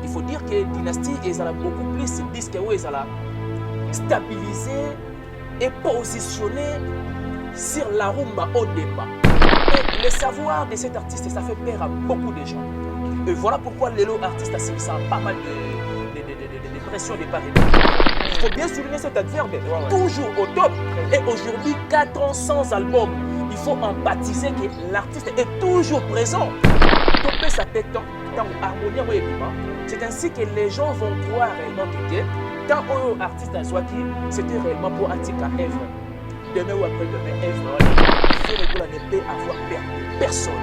il faut dire que Dynasty est beaucoup plus disque où est stabilisé et positionné sur la rumba au départ. Et le savoir de cet artiste, ça fait peur à beaucoup de gens. Et voilà pourquoi Lelo artiste a pas mal de pression de part et d'autre. Il faut bien souligner cet adverbe, toujours au top. Et aujourd'hui, 4 ans sans album. Il faut empathiser que l'artiste est toujours présent. Topé sa tête dans harmonie. C'est ainsi que les gens vont croire réellement que quand un artiste a Swaki, c'était réellement pour Atika Evre. Demain ou après-demain, Evre, Ferregola ne peut avoir perdu personne.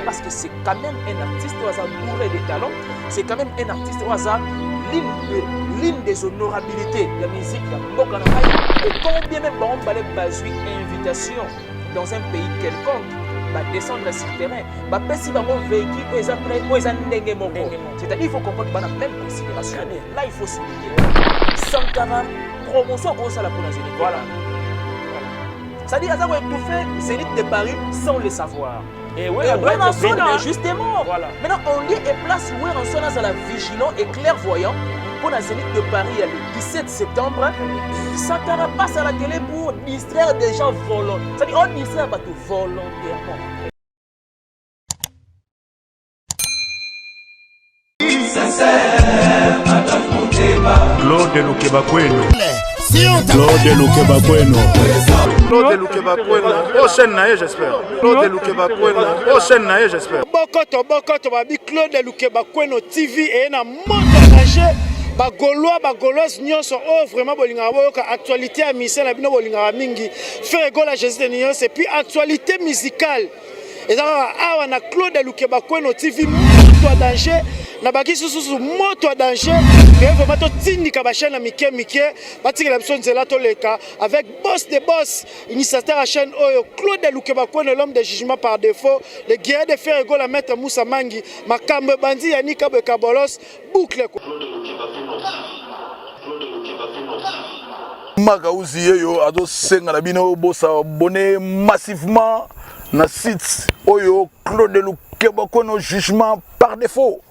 Parce que c'est quand même un artiste qui a bourré de talents, c'est quand même un artiste qui a l'une des honorabilités de la musique. Et quand bien même on va baser une invitation dans un pays quelconque, descendre sur le terrain, si on véhicule, c'est-à-dire qu'il faut comprendre la même considération. Là, il faut souligner. Sankara, promotion pour ça la prononciation. Voilà. C'est-à-dire qu'il faut tout faire Zénith de Paris sans le savoir. Et oui, justement. Voilà. Maintenant, on lit et place où on sonne à la vigilant et clairvoyant pour la Zénith de Paris le 17 septembre. Sankara passe à la télé pour distraire des gens volontaires. C'est-à-dire on distrait volontairement. Claude Lukebakweno. Claude Lukebakweno. Claude Lukebakweno. Prochaine naïe, j'espère. Claude Lukebakweno. Prochaine naïe, j'espère. Bokoto, babi Claude Lukebakweno TV et na montage. Bagolois, nyonso oh vraiment bolinga boyoka actualité à mission na bino bolinga mingi. Ferregola Jésus de Nyons et puis actualité musicale. Et ça awa na Claude Lukebakweno TV moto danger. Na baki susu moto danger mais vraiment to tindika ba chaîne mike batiki la biso nzela to leka avec boss de boss initiateur à chaîne oyo Claude Lukebakweno l'homme de jugement par défaut le guerrier de Ferregola maître Moussa Mangi makambe bandi yanika bekabolos boucle Magauzi yeyo ado senga na bino bosa abonné massivement na site oyo Claude Lukebakweno jugement par défaut.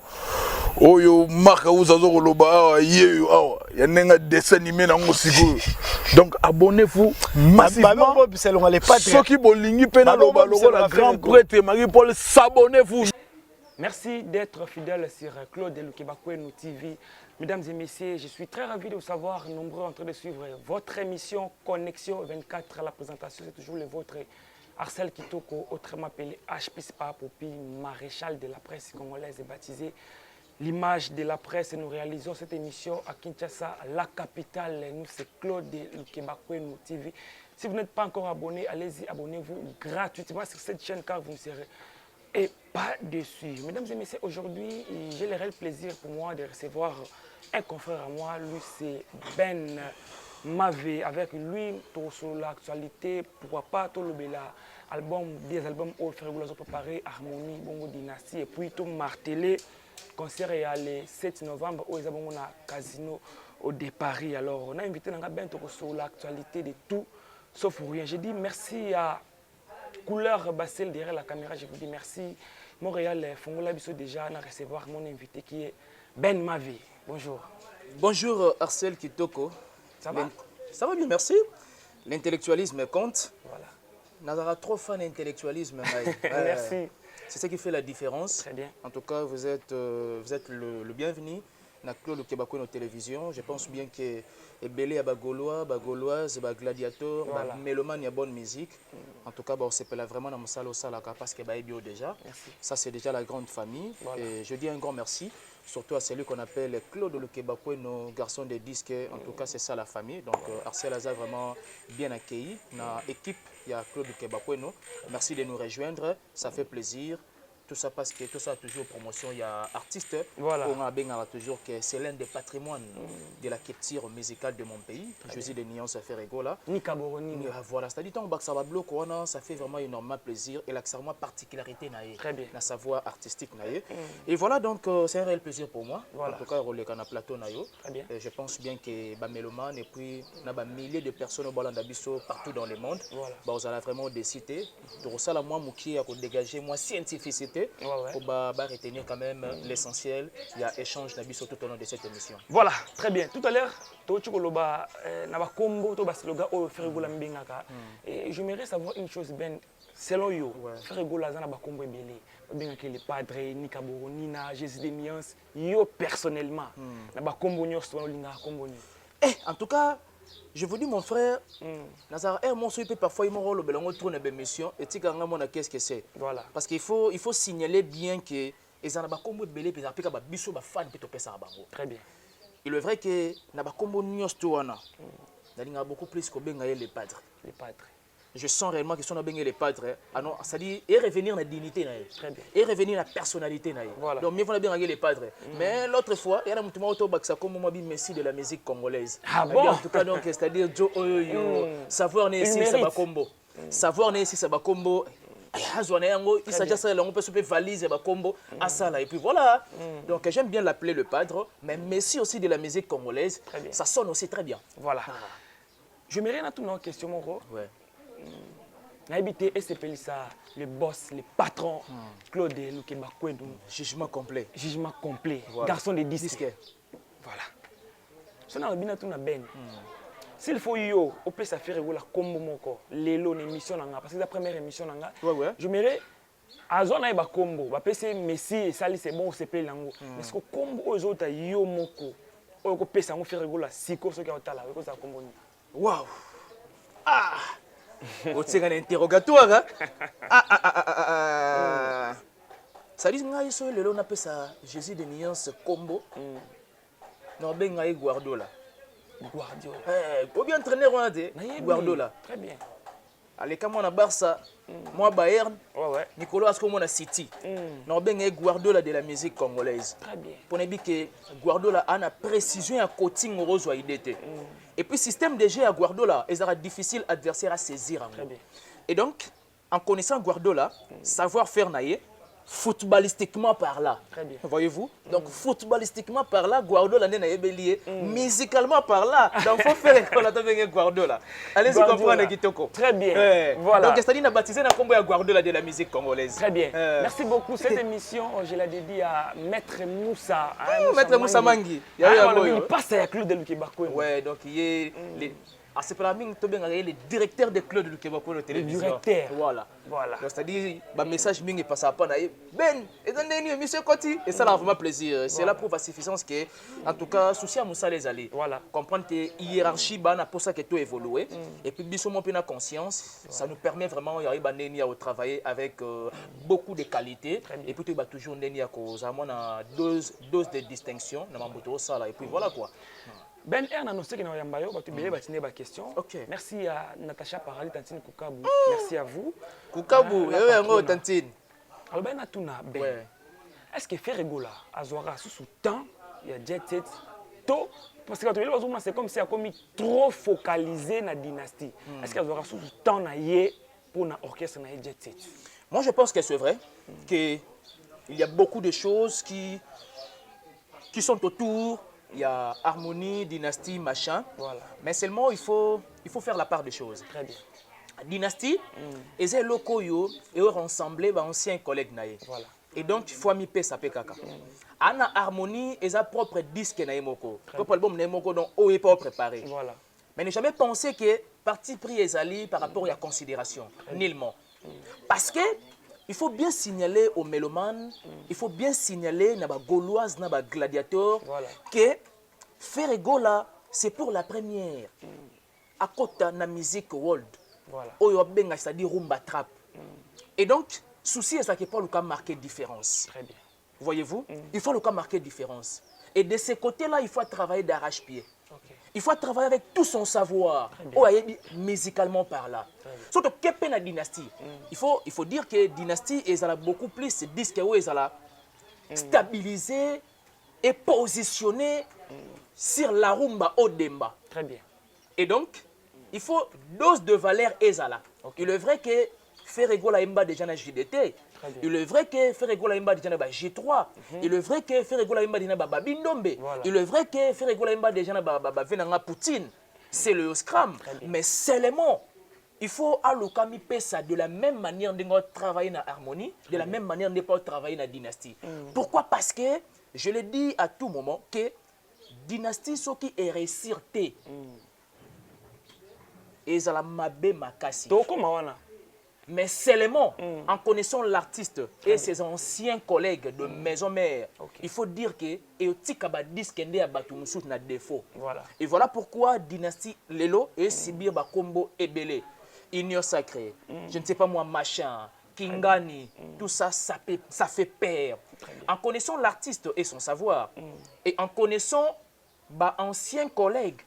Oyo Magauzi azo loba yeyo awa ya nenga dessin animé na ngosiko. Donc abonnez-vous massivement. Ceux qui bolingi pena loba la grand prêtre Marie-Paul, s'abonnez-vous. Merci d'être fidèle sur Claude Lukebakweno TV. Mesdames et messieurs, je suis très ravi de vous savoir nombreux en train de suivre votre émission Connexion 24 à la présentation. C'est toujours le vôtre Arcel Kitoko, autrement appelé HPC Popi, maréchal de la presse congolaise et baptisé l'image de la presse. Et nous réalisons cette émission à Kinshasa, la capitale. Nous, c'est Claude Lukebakweno TV. Si vous n'êtes pas encore abonné, allez-y, abonnez-vous gratuitement sur cette chaîne car vous ne serez et pas dessus. Mesdames et messieurs, aujourd'hui, j'ai le réel plaisir pour moi de recevoir un confrère à moi. Lui, c'est Ben Mavé. Avec lui, sur l'actualité, pourquoi pas tout le des albums au Ferregola préparé, Harmonie, Bongo Dynasty, et puis tout martelé. Concert est le 7 novembre au Casino de Paris. Alors, on a invité Ben sur l'actualité de tout, sauf rien. J'ai dit merci à Couleur Bassel derrière la caméra, je vous dis merci. Montréal, Fongola Bisso déjà à recevoir mon invité qui est Ben Mavé. Bonjour. Bonjour Arcel Kitoko. Ça va? Ça va bien, merci. L'intellectualisme compte. Voilà. Nazara trop fan d'intellectualisme. Merci. C'est ce qui fait la différence. Très bien. En tout cas, vous êtes le bienvenu. Na Claude Lukebakweno télévision. Je pense bien que Belé à Bagolois, Bagoloise, Gladiator, voilà. Mélomane, il y a bonne musique. En tout cas, bon, c'est vraiment dans mon salon parce que est bio déjà. Merci. Ça, c'est déjà la grande famille. Voilà. Et je dis un grand merci, surtout à celui qu'on appelle Claude Lukebakweno, garçon des disques. En tout cas, c'est ça la famille. Donc, Arcel a vraiment bien accueilli. Dans l'équipe, il y a Claude Lukebakweno. Merci de nous rejoindre. Ça fait plaisir. Tout ça parce que tout ça a toujours promotion. Il y a artiste, voilà. On a toujours que c'est l'un des patrimoines de la culture musicale de mon pays. Je suis de Nyons à Ferregola. Voilà, c'est-à-dire que ça va bloquer, ça fait vraiment énormément plaisir et l'accent particularité na sa voix artistique et voilà donc c'est un réel plaisir pour moi. Voilà. En tout cas, on a plateau je pense bien que les mélomanes et puis il milliers de personnes au Bolanda Bisso partout dans le monde. Voilà. Vous allez vraiment décider. Pour ça, moi, je dégager moi scientificité. Pour retenir quand même l'essentiel. Il y a échange d'habits tout au long de cette émission. Voilà, très bien. Tout à l'heure, et j'aimerais savoir une chose, Ben. Selon yo, Ferregola Zana Bakombo Ebele, bien que les padres, Nikaboro, Nina, Jésus des Miens, yo personnellement, na Bakombo Nyos, Linga Kombo. En tout cas, je vous dis mon frère, Nazar mon souhait parfois il m'aura le belongo tourne émission et tu gagnes qu'est-ce que c'est. Voilà. Parce qu'il faut signaler bien que les Zana Bakombo Ebele, puis après que biso ba fan peut topé ça bango. Très bien. Il est vrai que na Bakombo Nyos Touana, na beaucoup plus que benga les padres. Les padres. Je sens réellement que si on a bien les padres, c'est-à-dire et revenir à la dignité, et revenir à la personnalité. Voilà. Donc, mieux vaut bien les padres. Mais l'autre fois, il y a un moment comme moi, Messi de la musique congolaise. Ah bon? En tout cas, c'est-à-dire Joe savoir ici, ça va combo. Savoir ici, ça va combo. Il s'agit de on peut se valise et combo à ça là. Et puis voilà. Donc, j'aime bien l'appeler le padre, mais Messi aussi de la musique congolaise, ça sonne aussi très bien. Voilà. Je me rends à une question, Moro. Ouais. Habité et c'est ça, le boss, le patron, Claude Lukeba Kwenu. Jugement complet. Jugement complet. Voilà. Garçon de disque. Voilà. Ce n'est pas bien tout ben. S'il faut yo, on peut faire la combo moko. Lelo l'émission nanga parce que la première émission nanga. Je m'irais à zone na ba combo, ba PC Messi et Sali c'est bon c'est pas lango. Mais ce que combo aux autres yo moko. On peut faire on faire la siko ce qui est au tala, ko ça combo. Waouh. Ah. C'est un interrogatoire. Ça dit que le on appelle ça Jésus de nuance combo. Non, ben Guardiola. Guardiola. Ou bien entraîneur on a dit Guardiola. Très bien. Allez, comme on a Barça, moi Bayern, Nicolas comme on a City. Non, ben Guardiola de la musique congolaise. Très bien. Pour ne dire que Guardiola a une précision à coaching au rose et puis système de jeu à Guardiola, il sera difficile adversaire à saisir. Très bien. Et donc, en connaissant Guardiola, savoir faire naïe, footballistiquement par là. Très bien. Voyez-vous? Donc, footballistiquement par là, Guardiola n'est pas lié. Musicalement par là, donc il faut faire Guardiola. Allez-y comprendre Kitoko. Très bien. Voilà. Donc, c'est-à-dire a baptisé la combo à Guardiola de la musique congolaise. Très bien. Merci beaucoup. Cette émission, je l'ai dédiée à Maître Moussa. Maître Moussa Mangi. Il passe à Claude Lukeba Kwenu. Ouais, donc il est c'est pour la mine le directeur de Claude Lukeba Kwenu télévision. Le directeur. Voilà. C'est-à-dire le message mingi passe à pas Ben et dans une émission Koti et ça là vraiment plaisir. C'est la preuve à suffisance que en tout cas souci à Moussa les aller. Voilà. Comprendre que hiérarchie bana pour ça que tout évoluer et puis biso mon pena conscience, ça nous permet vraiment y arriver à travailler avec beaucoup de qualité et puis tu vas toujours neni à cause à mon dose de distinction na mamboto ça là et puis voilà quoi. Ben a annoncé que nous avons une question. Merci à Natacha Parali, Tantine Kukabu. Merci à vous. Kukabu, Tantine. Alors Ben Atuna, Ben. Est-ce que Ferregola Azora sous temps, il y a Jet Set, tôt parce que c'est comme si il a commis trop focalisé na dynastie. Est-ce qu'il Azora sous temps na yé pour na orchestre na Jet Set? Moi je pense que c'est vrai qu'il y a beaucoup de choses qui sont autour. Il y a harmonie, dynastie, machin. Voilà. Mais seulement, il faut faire la part des choses. Très bien. Dynastie, et les locaux, et rassemblés, anciens collègues. Voilà. Et donc, il faut miper ça kaka. En harmonie, et sa propre disque naimoko. Propre album naimoko donc haut et pas préparé. Voilà. Mais ne jamais penser que parti pris est par rapport à la considération. Nullement. Parce que il faut bien signaler aux mélomanes, il faut bien signaler aux Gauloises, aux gladiateurs, que Ferregola, c'est pour la première. À côté de la musique world, c'est-à-dire rumba trap. Et donc, souci est ça qu'il faut le cas marquer différence. Très bien. Voyez-vous, il faut le cas marquer différence. Et de ce côté-là, il faut travailler d'arrache-pied. Il faut travailler avec tout son savoir, musicalement par là. Surtout que la dynastie. Il faut dire que la dynastie est beaucoup plus disque où est stabilisée et positionnée sur la rumba au demba. Très bien. Et donc, il faut dose de valeur ezala. Il est vrai que Ferregola Imba déjà na JDT. Il est vrai que Ferregola Imba déjà na G3. Il est vrai que Ferregola Imba déjà na Babindombe. Il est vrai que Ferregola Imba déjà na Venanga Poutine. C'est le scrum. Mais seulement il faut aluka mi pesa de la même manière de travailler dans harmonie, de la même manière de pas travailler dans dynastie. Pourquoi? Parce que je le dis à tout moment que dynastie ce qui est réussir té. Et ça la mabe makasi. Mais seulement en connaissant l'artiste et ses anciens collègues de maison mère, il faut dire que eotika disque ndé abatumusu na défaut. Voilà. Et voilà pourquoi dynastie Lelo et Sibir ba combo ebele. Union sacrée, je ne sais pas moi, machin, Kingani, tout ça, ça fait peur. En connaissant l'artiste et son savoir, et en connaissant anciens collègues,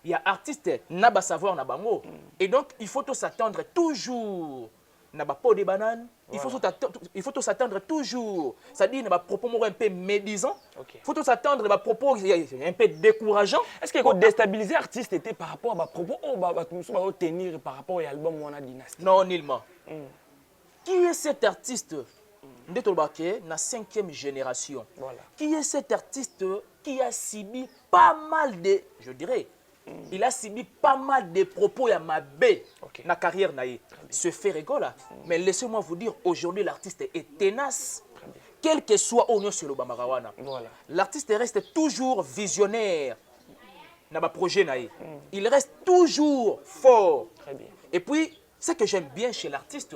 il y a artiste, n'a pas savoir, n'a pas mot. Et donc, il faut s'attendre toujours, n'a pas pot de banane, il faut s'attendre toujours, c'est-à-dire, n'a pas propos un peu médisant, il faut s'attendre, n'a pas propos un peu décourageant. Est-ce qu'il faut déstabiliser l'artiste était par rapport à propos ou tenir par rapport à l'album Mwana Dynasty? Non, nullement. Qui est cet artiste? La 5e génération. Voilà. Qui est cet artiste qui a subi pas mal de, je dirais, il a subi pas mal de propos à ma baie dans la carrière. Ce fait rigola. Mais laissez-moi vous dire, aujourd'hui, l'artiste est tenace. Quel que soit Onyo sur le Bamarawana. L'artiste reste toujours visionnaire dans le projet. Il reste toujours fort. Très bien. Et puis, ce que j'aime bien chez l'artiste,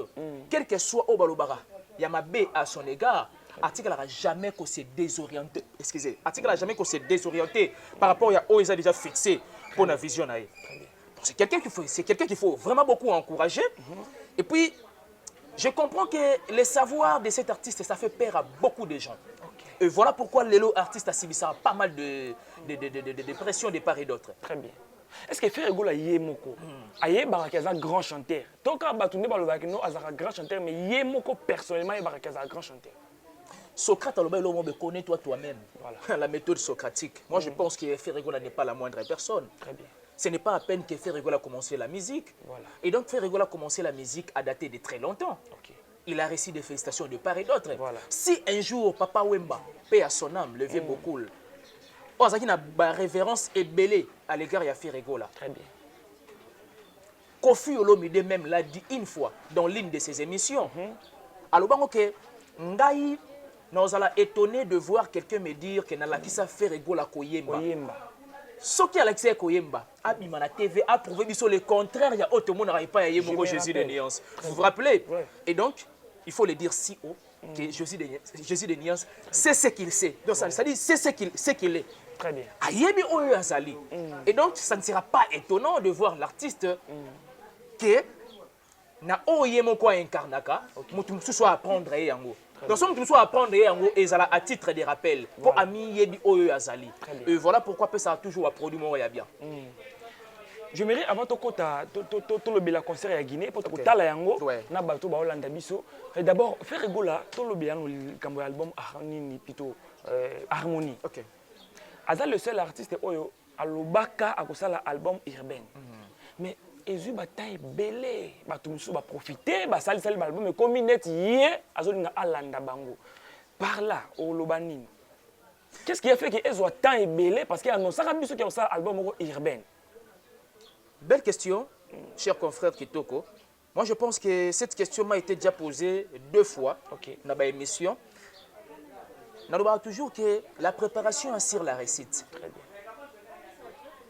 quel que soit Obalobara, Yamabe à son égard, Article n'a jamais qu'on s'est désorienté. Excusez, Article n'a jamais qu'on s'est désorienté par rapport à où ils ont déjà fixé pour la vision. C'est quelqu'un qu'il faut vraiment beaucoup encourager. Et puis, je comprends que le savoir de cet artiste, ça fait peur à beaucoup de gens. Et voilà pourquoi Lelo artiste a subi ça pas mal de pression de part et d'autre. Très bien. Est-ce que Ferregola Yemoko Aye Barakaza grand chanteur. Tant qu'à Batoune Balobakino Azara grand chanteur, mais Yemoko personnellement Barakaza grand chanteur. Socrate connaît toi-même. Voilà. La méthode socratique. Moi je pense que Ferregola n'est pas la moindre personne. Très bien. Ce n'est pas à peine que Ferregola a commencé la musique. Voilà. Et donc Ferregola a commencé la musique à dater de très longtemps. Il a reçu des félicitations de part et d'autre. Voilà. Si un jour Papa Wemba, paix à son âme, le vieux Bokoul, il a une révérence ébélée à l'égard de Ferregola. Très bien. Kofi Olomide même l'a dit une fois dans l'une de ses émissions. Alors, que Ngaï, nous sommes étonnés de voir quelqu'un me dire que Nalakisa Ferregola Koyemba. Ce qui a l'accès Koyemba, Abimana TV a prouvé le contraire. Il y a autre monde qui n'a pas Jésus de Nuance. Vous vous rappelez? Et donc, il faut le dire si haut que Jésus de Nuance, c'est ce qu'il sait. Donc, ça dit, c'est ce qu'il est. Très bien. Et donc, ça ne sera pas étonnant de voir l'artiste que na oyemo kwa incarnaka, mutu soit apprendre yango. Donc, ce mutu soit apprendre yango ezala à titre de rappel pour ami yebi oyo azali. Et voilà pourquoi ça a toujours produit mon ya bien. J'aimerais avant to kota to le bela concert ya Guinée pour to tala yango na bato ba Hollande biso. D'abord Ferregola to le bela kambo album Harmonie plutôt Harmonie. OK. Aza le seul artiste oyo alobaka akosala album urbain. Mais ezu bataille belé batumsu ba profiter ba sali album mais comme net yé azolinga alanda bango. Par là au lobanine. Qu'est-ce qui a fait que ezo tant belé parce qu'il annonce ça biso qui ça album urbain. Belle question, cher confrère Kitoko. Moi je pense que cette question m'a été déjà posée 2 fois dans ma émission. Nous avons toujours que la préparation assure la réussite. Très bien.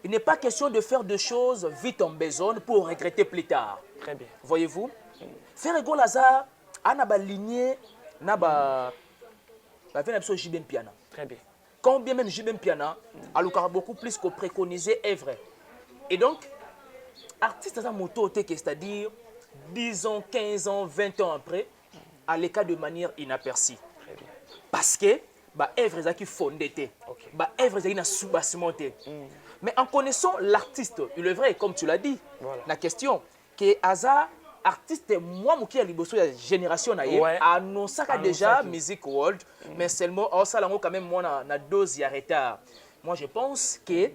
Il n'est pas question de faire des choses vite en besogne pour regretter plus tard. Très bien. Voyez-vous? Ferregola Lazare a une lignée, JBM Piana. Très bien. Quand bien même JBM Piana, a beaucoup plus que préconisé est vrai. Et donc, artiste à moto, c'est-à-dire 10 ans, 15 ans, 20 ans après, à l'écart de manière inaperçue. Parce que l'œuvre est fondée, l'œuvre est sous-bassimentée. Mais en connaissant l'artiste, il est vrai, comme tu l'as dit, la question, que Aza, artiste, moi, qui a la génération, a annoncé déjà Music World, mais seulement, quand même, moi, na dose de retard. Moi, je pense que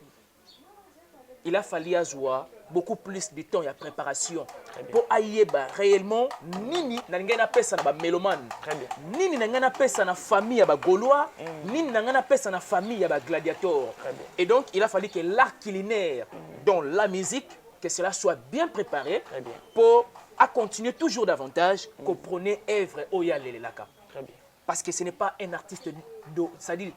il a fallu avoir beaucoup plus de temps et de préparation pour aïeba réellement nini n'angana pesa na ba mélomane nini n'angana pesa na famille ya ba gaulois nini n'angana pesa na famille ya ba gladiateur. Et donc il a fallu que l'art culinaire dont la musique que cela soit bien préparé Très bien. pour à continuer toujours davantage qu'on prenait œuvre Oya Lelelaka. Très bien. Parce que ce n'est pas un artiste c'est-à-dire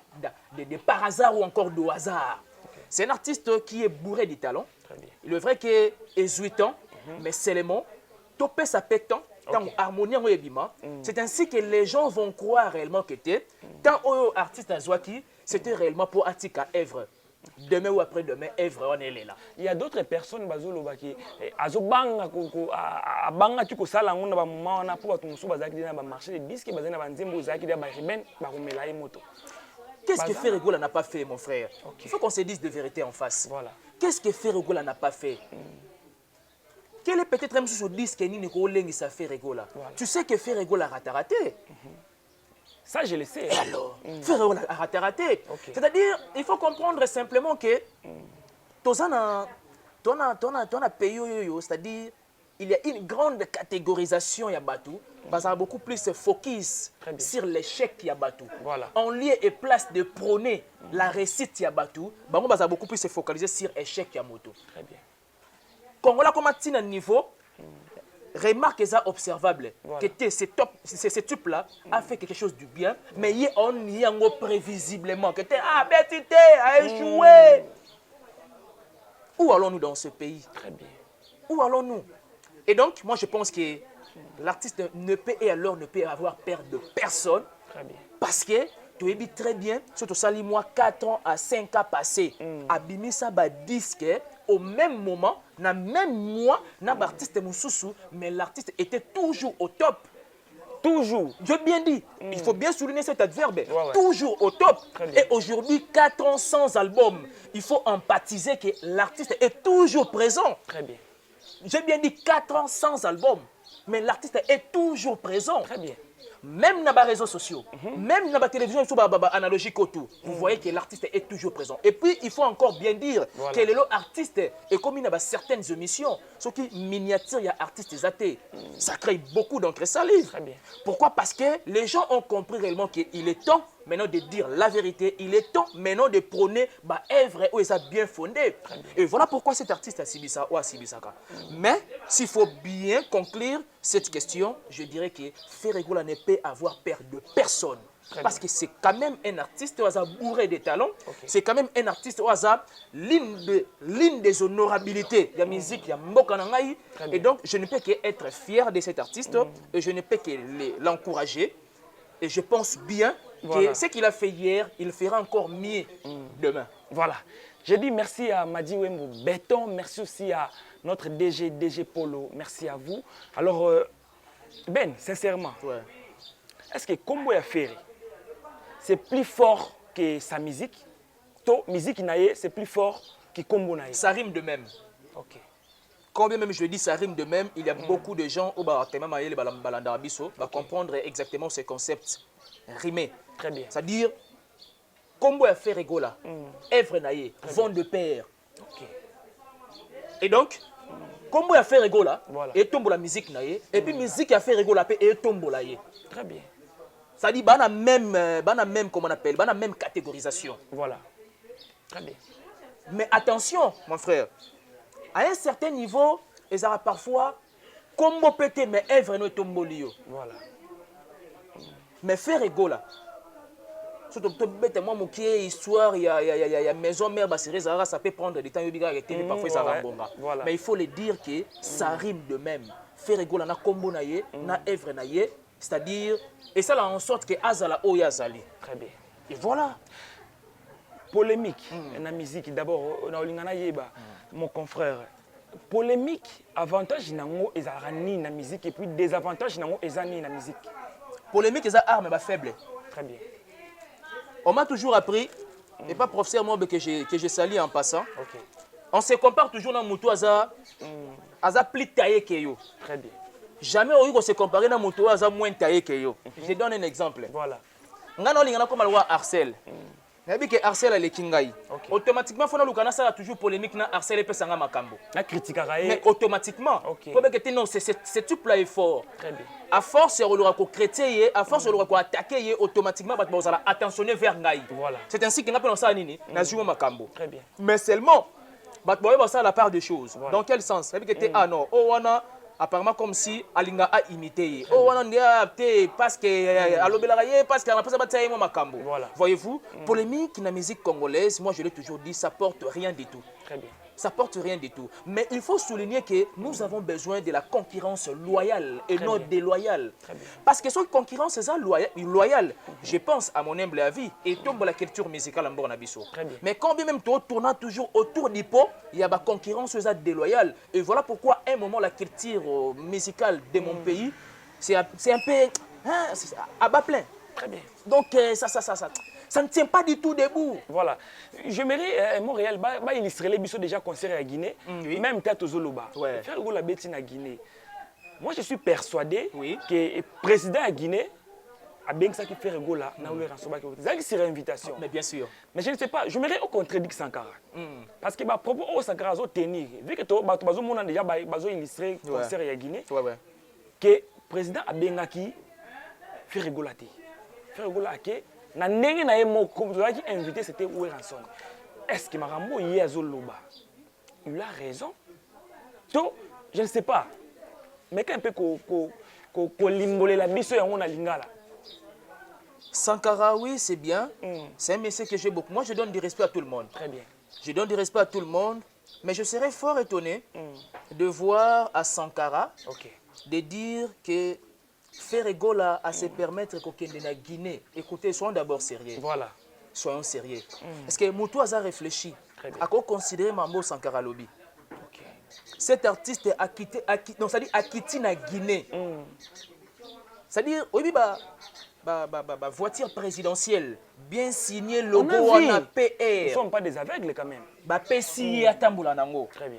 de par hasard ou encore de hasard. Okay. C'est un artiste qui est bourré de talent. Très bien. Il est vrai qu'il est exultant, mais seulement, topé sa pétant, tant harmonie en ebima. C'est ainsi que les gens vont croire réellement que t'es, tant au artiste Azwaki, c'était réellement pour Atika œuvre. Demain ou après-demain, œuvre, on est là. Il y a d'autres personnes qui azobanga abanga tu ko sala ngona ba mama na po to musuba zaki na ba marché des disques bazana ba nzembo zaki da ba riben ba komela e moto. Qu'est-ce que Ferregola n'a pas fait, mon frère? Il faut qu'on se dise de vérité en face. Voilà. Qu'est-ce que Ferregola n'a pas fait? Quel est peut-être même sur ce disque qui n'est pas Ferregola? Tu sais que Ferregola a raté. Ça, je le sais. Et alors, Ferregola a raté. C'est-à-dire, il faut comprendre simplement que ton pays, c'est-à-dire, il y a une grande catégorisation il y a Batou, parce qu'il y a beaucoup plus focus sur l'échec il y a Batou. Voilà. En lieu et place de prôner la réussite il y a Batou, il y a beaucoup plus focalisé sur l'échec il y a Moto. Très bien. Quand on a commencé un niveau, remarque ça observable, Voilà. que ce type-là a fait quelque chose du bien, mais on y a prévisiblement que Betty a échoué. Où allons-nous dans ce pays? Très bien. Où allons-nous? Et donc, moi, je pense que l'artiste ne peut avoir peur de personne. Très bien. Parce que, tu es très bien, surtout ça, moi, 4 ans à 5 ans passés, Abimi Saba disque, au même moment, dans le même mois, dans l'artiste Moussoussou, mais l'artiste était toujours au top. Toujours. J'ai bien dit, il faut bien souligner cet adverbe, Ouais. toujours au top. Bien. Et aujourd'hui, 4 ans sans album, il faut empathiser que l'artiste est toujours présent. Très bien. J'ai bien dit 4 ans sans album, mais l'artiste est toujours présent. Très bien. Même dans les réseaux sociaux, même dans la télévision analogique autour, vous voyez que l'artiste est toujours présent. Et puis, il faut encore bien dire que l'artiste est comme il y a certaines émissions, ce qui miniature, il y a artistes athées. Ça crée beaucoup d'encre salive. Très bien. Pourquoi? Parce que les gens ont compris réellement qu'il est temps maintenant de dire la vérité. Il est temps maintenant de prôner œuvre où il est bien fondé. Et voilà pourquoi cet artiste a subi ça ou a subi ça. Mais s'il faut bien conclure cette question, je dirais que Ferregola ne peut avoir peur de personne. Parce que c'est quand même un artiste qui a bourré de talents. C'est quand même un artiste qui a l'une des honorabilités de la musique. Et donc, je ne peux qu'être fier de cet artiste et je ne peux que l'encourager. Et je pense bien que ce qu'il a fait hier, il fera encore mieux demain. Voilà. Je dis merci à Madi Wembo Béton, merci aussi à notre DG Polo, merci à vous. Alors, Ben, sincèrement, est-ce que Kombo ya Ferry, c'est plus fort que sa musique? To musique naie, c'est plus fort que Kombo naie? Ça rime de même. Ok. Combien même je dis ça rime de même, il y a beaucoup de gens au comprendre exactement ce concept rimé. Très bien. C'est-à-dire, Kombo ya Ferregola, œuvre naie, vont de pair. Ok. Et donc, Kombo ya Ferregola, Voilà. et tombe la musique naie, et puis musique ya Ferregola, et tombe la ye. Très bien. Ça dit, bana même, comment on appelle, bana même catégorisation. Voilà. Très bien. Mais attention, mon frère, à un certain niveau, ils aura parfois Kombo pété, mais œuvre no tombo lio. Voilà. Mais Ferregola, surtout moi mon histoire, il y a maison mère ça peut prendre du temps, mais parfois ça va bon. Mais il faut le dire que ça rime de même. Ferregola na Kombo naie, na œuvre naie, c'est-à-dire, et ça là en sorte que Azala Oyazali. Très bien. Et voilà. Polémique, la musique, d'abord, on a mon confrère. Polémique, avantage nango ezarani na musique et puis désavantage nango ezani na musique. Polémique, c'est arme faible. Très bien. On m'a toujours appris, et pas professeur moi que je salue en passant. Ok. On se compare toujours dans Moutou Aza plus taillé que yo. Très bien. Jamais on se comparer dans Moutou Aza moins taillé que yo. Je donne un exemple. Voilà. On a comme le Arcel. Que Arcel est Kingai. Automatiquement, il faut toujours polémique na Arcel et Pesanga Makambo. La critique à Mais automatiquement, non, ce type-là est fort. Très bien. À force, on aura chrétien, à force, on aura attaqué, automatiquement, on va attentionner vers Ngai. Voilà. C'est ainsi qu'on appelle ça Nini, Najumo Makambo. Très bien. Mais seulement, Ça la part des choses. Voilà. Dans quel sens? Ah non, oh on apparemment comme si Alinga a imité. Oh on a parce que alobelaraye parce que pas ça moi makambo. Voyez-vous, polémique dans la musique congolaise, moi je l'ai toujours dit, ça porte rien du tout. Très bien. Ça porte rien du tout. Mais il faut souligner que nous avons besoin de la concurrence loyale et non déloyale. Parce que cette concurrence est loyale, je pense à mon humble avis, et tombe la culture musicale en Bornabiso. Mais quand bien même tu tournes toujours autour du pot, il y a la concurrence déloyale. Et voilà pourquoi à un moment la culture musicale de mon pays, c'est un peu à bas plein. Très bien. Donc ça ne tient pas du tout debout. Voilà. J'aimerais, Montréal, illustrer les bisous déjà concert à Guinée, même Théâtre Zoloba. Faire la bêtine à Guinée. Moi, je suis persuadé que le président à Guinée a bien ça qui fait rigoler là, c'est une invitation. Mais bien sûr. Mais je ne sais pas, je me contredire Sankara. Parce que propos au Sankara a tenir, vu que tu as déjà illustré le concert à Guinée, que le président a bien qui fait rigoler. Fait rigoler. Na ndenge na yemo comme qui invité c'était Weranson. Est-ce que Marambo y a Zoloba? Il a raison. Donc je ne sais pas. Mais quand un peu ko limbole la biso ya ngona lingala. Sankara oui, c'est bien. C'est un message que j'ai beaucoup. Moi je donne du respect à tout le monde. Très bien. Je donne du respect à tout le monde, mais je serais fort étonné de voir à Sankara de dire que faire rigoler à se permettre qu'on na Guinée. Écoutez, soyons d'abord sérieux. Voilà. Soyons sérieux. Est-ce que Moutou a réfléchi à quoi considérer Mambo Sankara Lobi? Cet artiste a quitté na Guinée. C'est-à-dire, oui, voiture présidentielle, bien signé, logo, on a PR. Ils ne sont pas des aveugles quand même.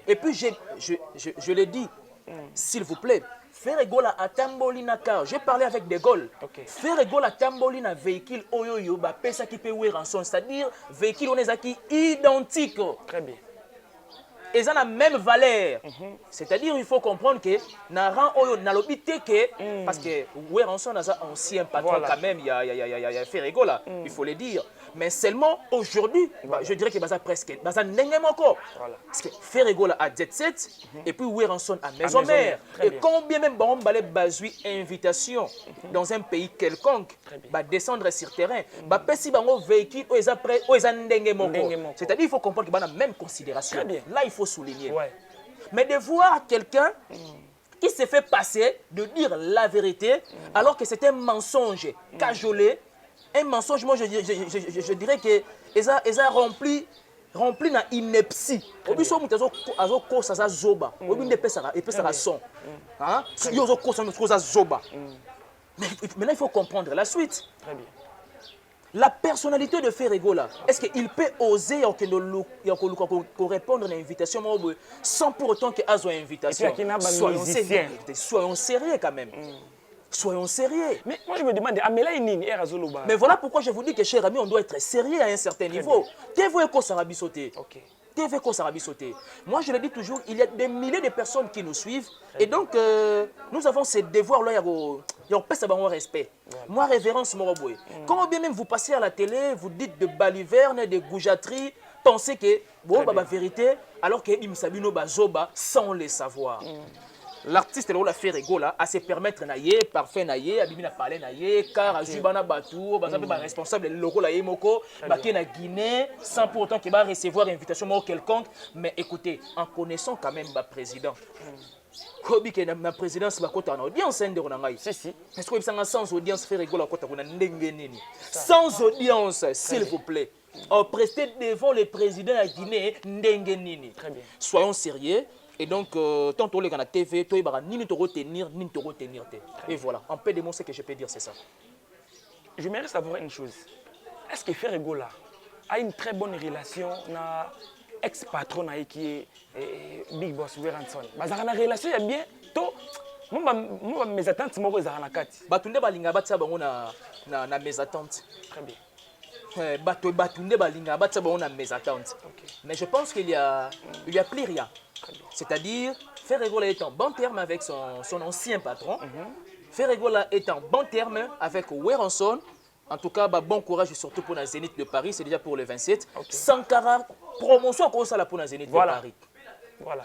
Et puis, je l'ai dit, s'il vous plaît, faire rigoler à Tambolina car j'ai parlé avec De Gaulle. Faire rigoler à Tambolina véhicule oyoyo ba pesa qui peut rançon, c'est-à-dire véhicule on est qui identique. Très bien. Ils ont la même valeur. C'est-à-dire il faut comprendre que na rang oyo na lobité que parce que rançon a un ancien patron quand même il y a fait rigoler, il faut le dire. Mais seulement aujourd'hui, je dirais que c'est presque encore. Parce que faire rigoler à Jet Set et puis Weranson à Maison Mère. Et combien même on va baser invitation dans un pays quelconque, descendre sur terrain, si on véhicule c'est-à-dire il faut comprendre qu'il y a la même considération. Là il faut souligner. Mais de voir quelqu'un qui s'est fait passer de dire la vérité alors que c'est un mensonge cajolé. Un mensonge, moi je dirais que ils ont rempli na ineptie. Obi so mutazo azo kosa za zoba. Obi ndepe ça son. Hein? Yo zo kosa zoba. Mais maintenant il faut comprendre la suite. Très bien. La personnalité de Ferregola, est-ce qu'il peut oser répondre à l'invitation sans pour autant qu'il ait une invitation? Soyons sérieux quand même. Soyons sérieux. Mais moi je me demande, Amela Inini, Erazoloba. Mais voilà pourquoi je vous dis que, cher ami, on doit être sérieux à un certain niveau. TV Kosarabi sauté. TV Kosarabi sauté. Moi je le dis toujours, il y a des milliers de personnes qui nous suivent. Et donc, nous avons ce devoir-là, il y a un respect. Moi, révérence Moroboué. Quand bien même vous passez à la télé, vous dites de balivernes, de goujateries, pensez que, bon, la vérité, alors que Imsabino Bazoba sans le savoir. L'artiste l'a fait rigoler à se permettre naïe, parfait naïe, abimi na parler naïe, car azubana batou, bazaba responsable le logo la yemoko, baké na Guinée, sans pour autant qu'il va recevoir une invitation quelconque. Mais écoutez, en connaissant quand même le président, Kobi que na présidence la côté en audience de Ronangai. Si. Est-ce que vous sans audience fait rigoler à côté on a ndengenini. Sans audience, s'il vous plaît. Prestez devant le président de Guinée ndengenini. Très bien. Soyons sérieux. Et donc, tant que tu as la TV, tu vas ni te retenir, ni te retenir. Et voilà, en peu de mots, ce que je peux dire, c'est ça. Je voudrais savoir une chose. Est-ce que Ferregola a une très bonne relation avec ex-patron qui est Big Boss Weranson? Parce que la relation est bien. Moi, mes attentes, moi, je suis en train de balinga batsa bango na mes attentes. Très bien. Batunde balinga batsa bango na mes attentes. Mais je pense qu'il y a plus rien. C'est-à-dire, Ferregola est en bon terme avec son ancien patron. Ferregola est en bon terme avec Weranson. En tout cas, bon courage surtout pour la Zénith de Paris, c'est déjà pour le 27. Sankara, promotion comme ça pour la Zénith de Paris. Voilà.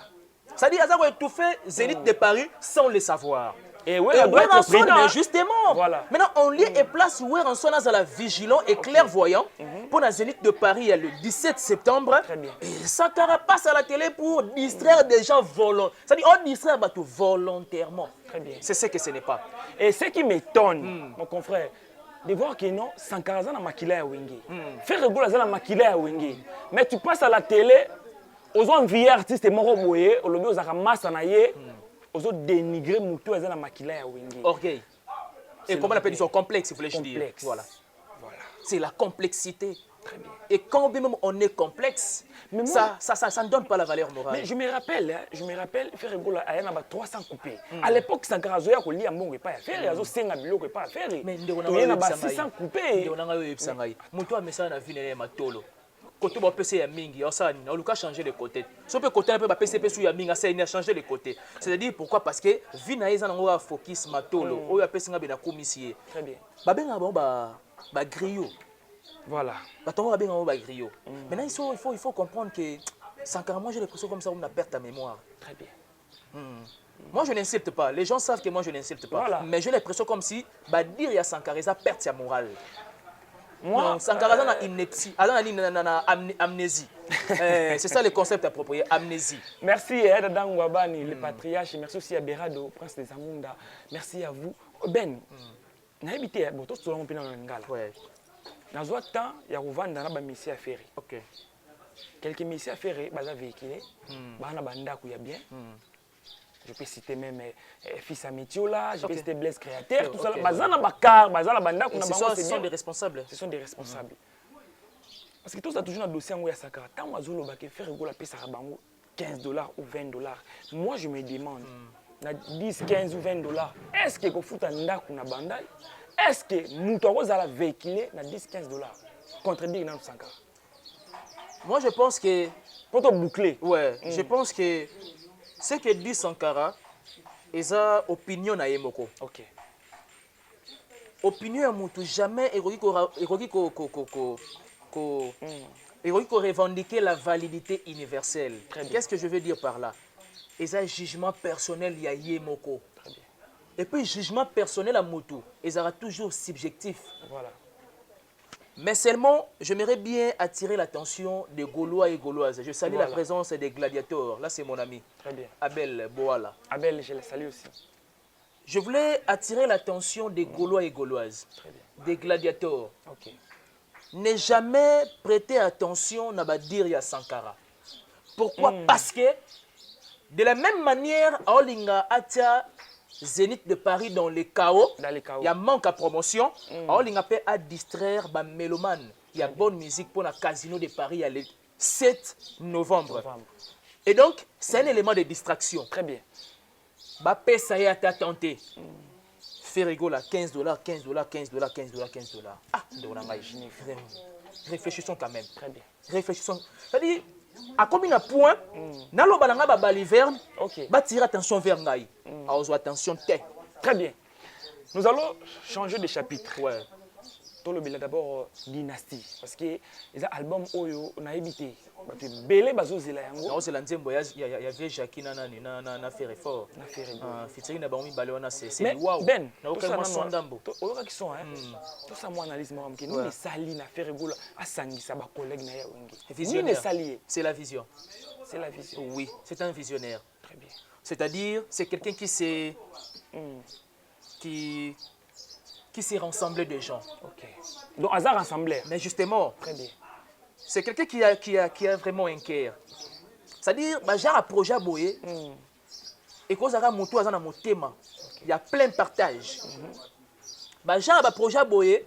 C'est-à-dire, ça va étouffer Zénith de Paris sans le savoir. Et ouais, mais justement. Voilà. Maintenant, on lit et place où on à la vigilant et clairvoyant pour la Zénith de Paris le 17 septembre. Très bien. Et Sankara passe à la télé pour distraire des gens volontairement. C'est-à-dire, on distrait volontairement. Très bien. C'est ce que ce n'est pas. Et ce qui m'étonne, mon confrère, de voir que non, Sankara a makila ya wenge. Faire rigoler à la makila ya wenge. Mais tu passes à la télé, aux enviés artistes moko boye, au lobby aux akamasa na ye. Aux dénigrer mutu à la makila ya wenge. Orgueil. Et comment on appelle ça? Complexe, vous voulez dire. Voilà. C'est la complexité. Très bien. Et quand même on est complexe, mais moi, ça ne donne pas la valeur morale. Mais je me rappelle, faire rigoler à Yana 300 coupés. À l'époque, Sankara Zoya ko lia mbongo pas faire, yazo senga biloko pas faire. Mais ndeko na Yana 600 coupés. Ndeko na yebisa ngai. Mutu a message na vine matolo. Côté ba PC ya mingi, on luka changer de côté. So pe côté un peu ba PC sou ya mingi, ça il a changé de côté. C'est-à-dire pourquoi? Parce que vina eza ngo focus matolo. Oyo a PC nga be na komisier. Très bien. Ba benga ba griot. Voilà. Maintenant, il faut comprendre que Sankara, moi j'ai l'impression comme ça, on a perdu ta mémoire. Très bien. Moi je n'insulte pas, les gens savent que moi je n'insulte pas. Voilà. Mais j'ai l'impression comme si, dire à Sankara, ça perd sa morale. Moi, Sankara a une amnésie. C'est ça le concept approprié, amnésie. Merci à Dadang Wabani, le patriarche. Merci aussi à Berado, prince des Amunda. Merci à vous. Ben, n'habitez pas, tous les gens Ouais. Dans le temps, il y a un missie à faire. Ok. Quelques missiles à faire, ils ont véhiculé. Il y a bien. Je peux citer même Fils Amitiola, je peux citer Blaise Créateur, tout ça. Ce sont des responsables. Ce sont des responsables. Parce que tout ça, toujours dans le dossier, il y a Sankara. Tant que vous avez fait $15 ou $20, moi je me demande, 10, 15 ou $20, est-ce que vous faites un ndaku na bandai? Est-ce que Moutouaroz a véhiculé na 10, $15 contre dire dans Sankara? Moi je pense que. Pour te boucler. Ouais, je pense que ce que dit Sankara, c'est une opinion na yemoko. Ok. Opinion à Moutou, jamais il revendiquer la validité universelle. Qu'est-ce que je veux dire par là? C'est un jugement personnel ya yemoko. Très bien. Et puis jugement personnel à Moutou, il sera toujours subjectif. Voilà. Mais seulement, j'aimerais bien attirer l'attention des Gaulois et Gauloises. Je salue la présence des gladiateurs. Là, c'est mon ami. Très bien. Abel Boala. Abel, je le salue aussi. Je voulais attirer l'attention des Gaulois et Gauloises. Très bien. Des gladiateurs. Ok. Ne jamais prêter attention à Diria Sankara. Pourquoi? Parce que, de la même manière, Olinga Atia Zénith de Paris dans les chaos, il y a manque à promotion. Il peut à distraire les mélomanes. Il y a bonne musique pour le Casino de Paris le 7 novembre. Et donc, c'est un élément de distraction. Très bien. Ça y est, à tenté. Fais rigoler $15, $15. Ah, réfléchissons quand même. Très bien. Réfléchissons. C'est-à-dire, à combien de points, nalo balanga ba baliverne, ba tirer attention vers Naï. Attention, très bien. Nous allons changer de chapitre. Ouais. D'abord Dynastie, parce que les albums Oyo on a évité. Belé bazozela yango. Non, c'est l'anzembo il y avait Jackie na fait effort. Na fait featuring na bango balona c'est wow. Ben, na aucun sondambo. Oyo qui sont tout ça moi analyse moi que nous les sali na fait rigola asangisa ba collègue na ya wengi. Ni les salier. C'est la vision. C'est la vision. Oui, c'est un visionnaire. Très bien. C'est-à-dire c'est quelqu'un qui s'est qui s'est rassemblé de gens. Ok. Donc hasard rassembleur. Mais justement. Très bien. C'est quelqu'un qui a vraiment un cœur. C'est-à-dire, j'ai un projet à boyer. Et quand j'ai un thème, il y a plein de partage. J'ai un projet à boyer.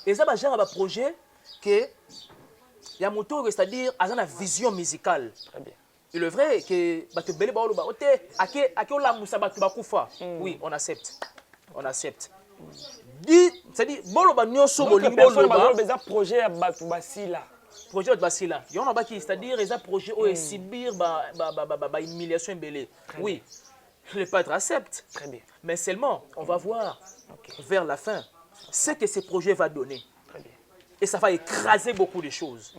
Et ça, j'ai un projet que il y a moto, c'est-à-dire, il y a une vision musicale. Très bien. Il est vrai que oui, on accepte. On accepte. C'est-à-dire, projet à Basila. Projet de Basila. Il y en a qui, c'est-à-dire, ils ont projet où subir humiliation belée. Oui, le padre accepte. Très bien. Mais seulement, on va voir vers la fin. ce que ce projet va donner. Très bien. Et ça va écraser beaucoup de choses.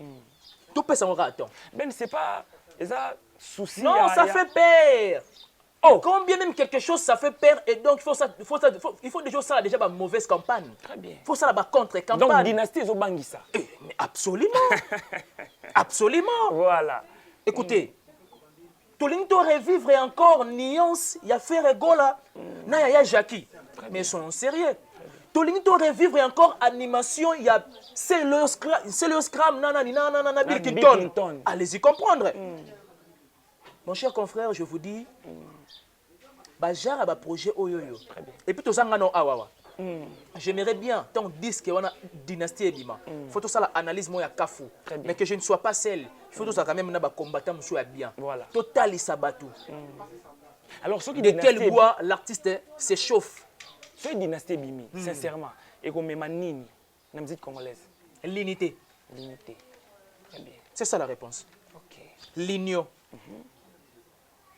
Tout peut s'en attendre. Ben, c'est pas... Ça, souci, Non, ça fait peur. Oh. Combien même quelque chose, ça fait peur. Et donc, il faut déjà ça, déjà, une mauvaise campagne. Très bien. Il faut ça, la contre-campagne. Donc, dynastie, ils ont bangui ça. Mais absolument. Absolument. Voilà. Écoutez, Tolinto revivre encore nuance, il y a fait Gola, il y a Jackie. Mais soyons sérieux. Tolinto revivre encore animation, il y a Célios Scram, Bill Clinton. Allez-y comprendre. Mon cher confrère, je vous dis, Bajar a un projet Oyoyo. Et puis, tout ça, awawa. J'aimerais bien, tant disque on a dynastie Ebima. Il faut tout ça l'analyse moi Kafu. Mais que je ne sois pas seul. Il faut tout ça quand même na ba combattant monsieur bien. Voilà. Total Isabatou. Alors ceux qui de quel bois l'artiste s'échauffe. Ceux dynastie Bimi, sincèrement, et comme Manini, la musique congolaise. L'unité. L'unité. Très bien. C'est ça la réponse. OK. L'union.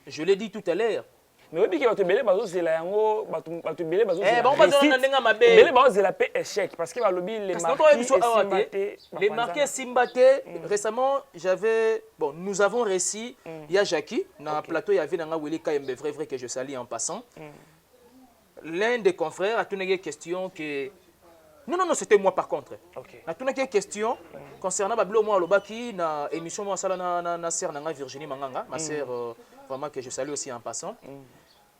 Je l'ai dit tout à l'heure. Mais oui, parce que belé bazo c'est la yango batu belé bazo c'est bon bazo na ndenga mabe belé bazo c'est la paix échec parce que ba lobby les marqués Simbaté récemment j'avais nous avons réussi il y a Jackie dans le plateau il y avait nanga Willy Kayembe vrai que je salue en passant l'un des confrères a tourné une question que non c'était moi par contre a tourné une question concernant bablo moi lobaki na émission moi sala na sœur nanga Virginie Manganga ma sœur vraiment que je salue aussi en passant.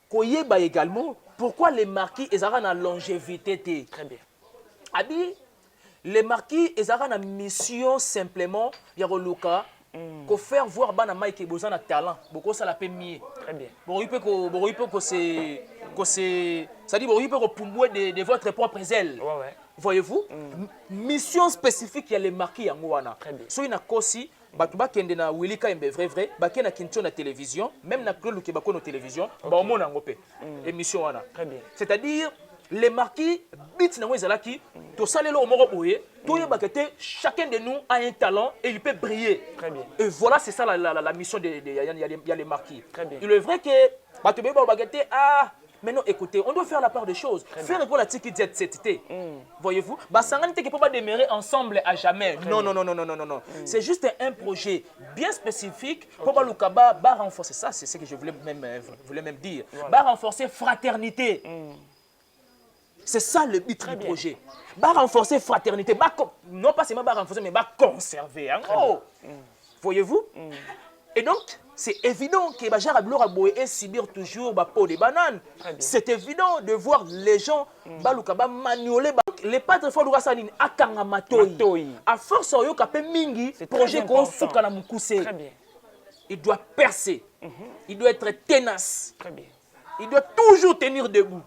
Koyeba également, pourquoi les marquis ils ont la longévité. Très bien. Abi, les marquis ils ont une mission simplement, il y a Luka, qu'on faire voir bana Mike besoin de talent, beaucoup ça la paie mieux. Très bien. Bon, il peut que c'est, ça dit bon, il peut que pour de votre propre zèle. Ouais. Voyez-vous, mission spécifique il y a les marquis en Wana. Très bien. So il na kosi batuba kende na Willy Kayembe vrai bakena kincho na télévision même na Claude Lukeba na télévision ba omona ngopé émission wana. Très bien. C'est-à-dire les marquis bit na wezalaki to salelo moko boye to yebakete chacun de nous a un talent et il peut briller. Très bien. Et voilà c'est ça la mission de il y a les marquis. Très bien. Il est vrai que batube ba bakete mais non, écoutez, on doit faire la part des choses. Faire école à Tiki Jet. Voyez-vous, Basangani ne peut pas demeurer ensemble à jamais. Non. C'est juste un projet bien spécifique pour Balukaba, renforcer ça, c'est ce que je voulais même dire. Renforcer fraternité. C'est ça le but du projet. Renforcer fraternité. Non pas seulement renforcer, mais conserver. Voyez-vous? Et donc, c'est évident que Bajar Abloura Boé et subir toujours la peau des bananes. C'est évident de voir les gens Balukaba manioler. Les patres font le sanin akanga matoi. À force au yokape mingi, projet qu'on souka na mukuse. Très bien. Il doit percer. Il doit être tenace. Très bien. Il doit toujours tenir debout.